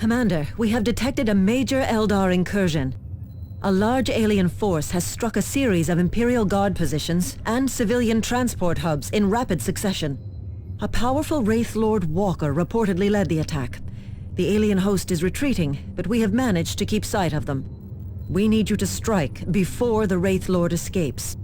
Commander, we have detected a major Eldar incursion. A large alien force has struck a series of Imperial Guard positions and civilian transport hubs in rapid succession. A powerful Wraith Lord Walker reportedly led the attack. The alien host is retreating, but we have managed to keep sight of them. We need you to strike before the Wraith Lord escapes.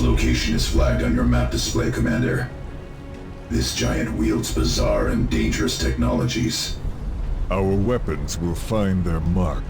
Location is flagged on your map display, Commander. This giant wields bizarre and dangerous technologies. Our weapons will find their mark.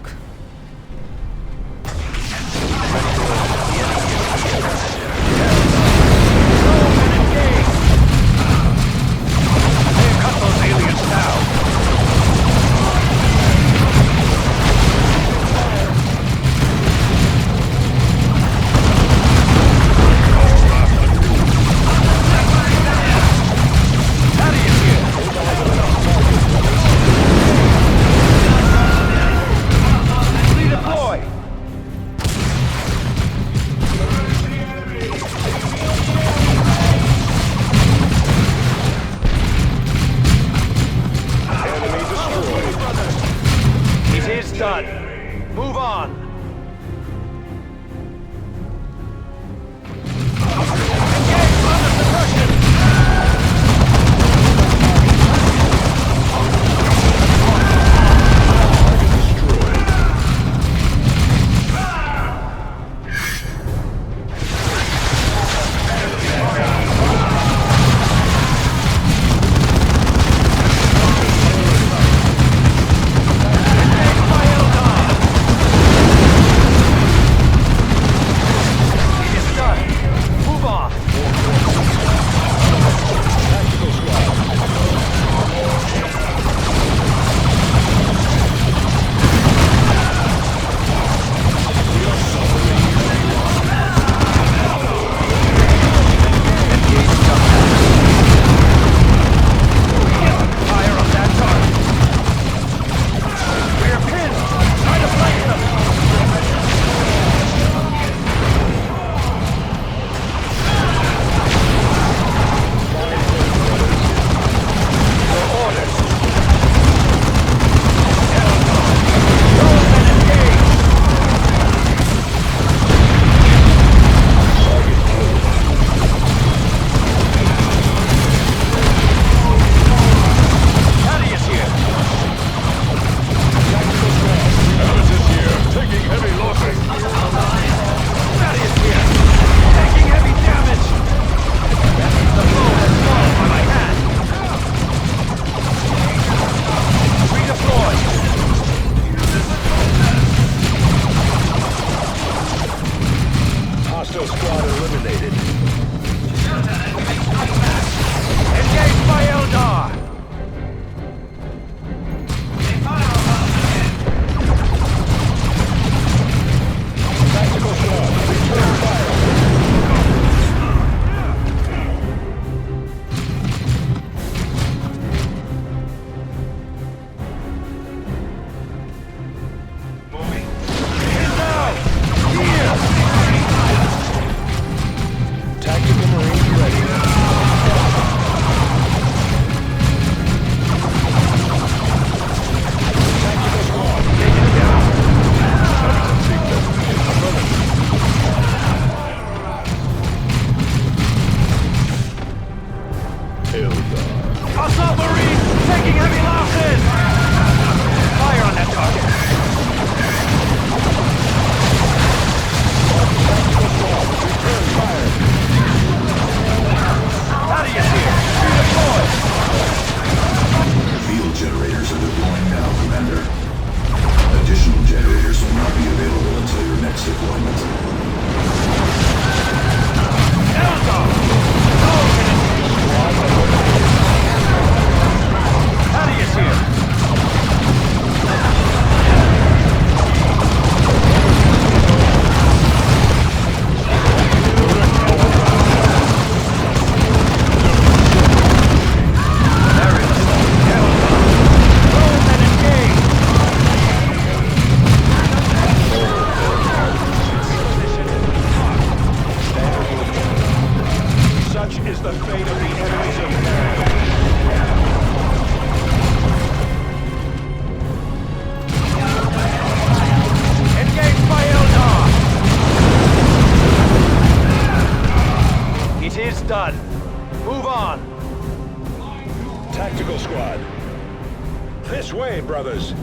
brothers.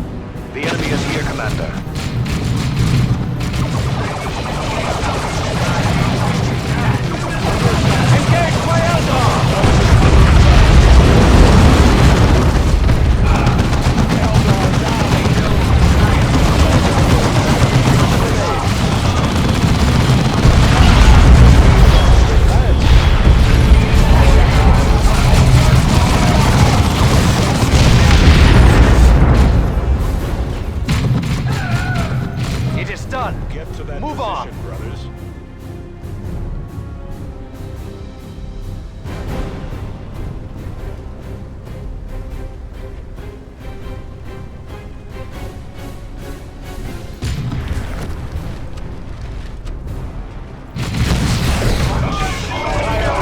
The enemy is here, Commander. Engage my Eldar! Get to that Move on. position, brothers.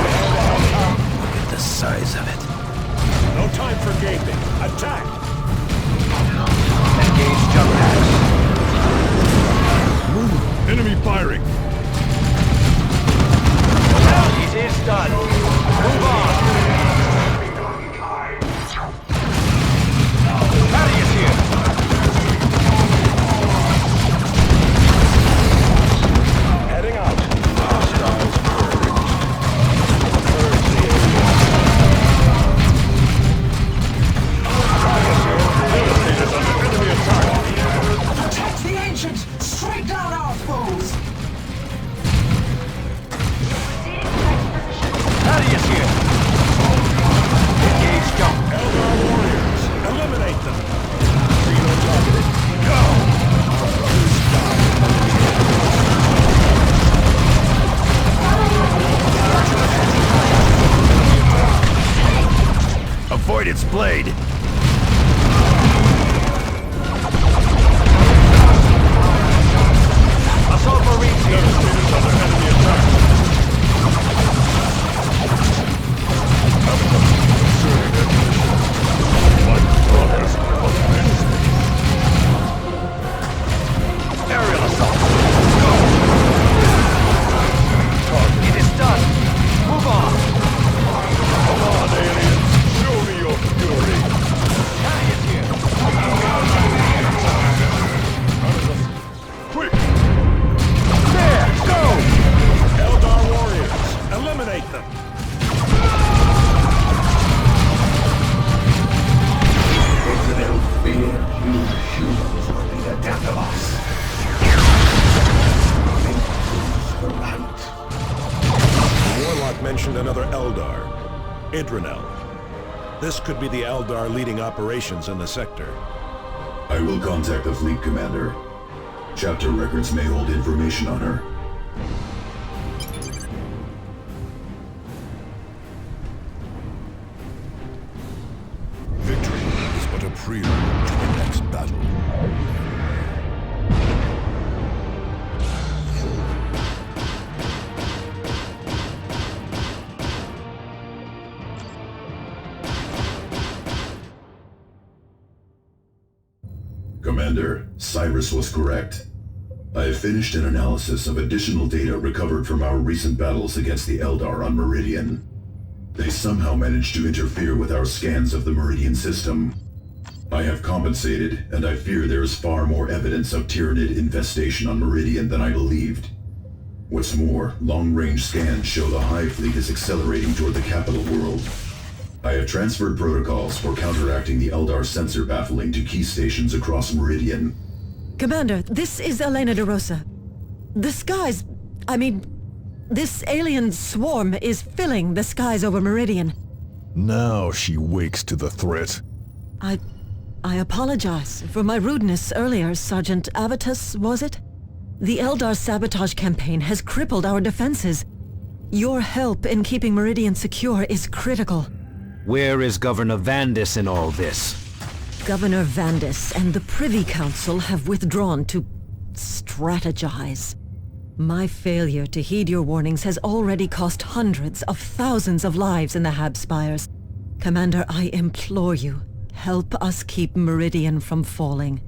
Look at the size of it. No time for gaping. Attack! Engage jump packs. Enemy firing! It is done. Move on. Patty is here. Heading out. Hostiles Attack the ancients! Strike down our foes! Patty is here. Engage jump. Eldar warriors! Eliminate them! Zeno targeted. Go! Our brothers die. Avoid its blade! Assault Marines here. Devastators under enemy attack. Aerial assault. Go. It is done. Move on. Come on, aliens! Show me your fury! Patty is here. Quick! There. Go. Eldar warriors! Eliminate them! They'll fear you humans will be the death of us. The light. Warlock mentioned another Eldar. Idranel. This could be the Eldar leading operations in the sector. I will contact the fleet commander. Chapter records may hold information on her. Victory is but a prelude to the next battle. Commander, Cyrus was correct. I have finished an analysis of additional data recovered from our recent battles against the Eldar on Meridian. They somehow managed to interfere with our scans of the Meridian system. I have compensated, and I fear there is far more evidence of Tyranid infestation on Meridian than I believed. What's more, long-range scans show the Hive Fleet is accelerating toward the capital world. I have transferred protocols for counteracting the Eldar sensor baffling to key stations across Meridian. Commander, this is Elena de Rosa. The skies... this alien swarm is filling the skies over Meridian. Now she wakes to the threat. I apologize for my rudeness earlier, Sergeant Avitus, was it? The Eldar sabotage campaign has crippled our defenses. Your help in keeping Meridian secure is critical. Where is Governor Vandis in all this? Governor Vandis and the Privy Council have withdrawn to strategize. My failure to heed your warnings has already cost hundreds of thousands of lives in the Habspires. Commander, I implore you, help us keep Meridian from falling.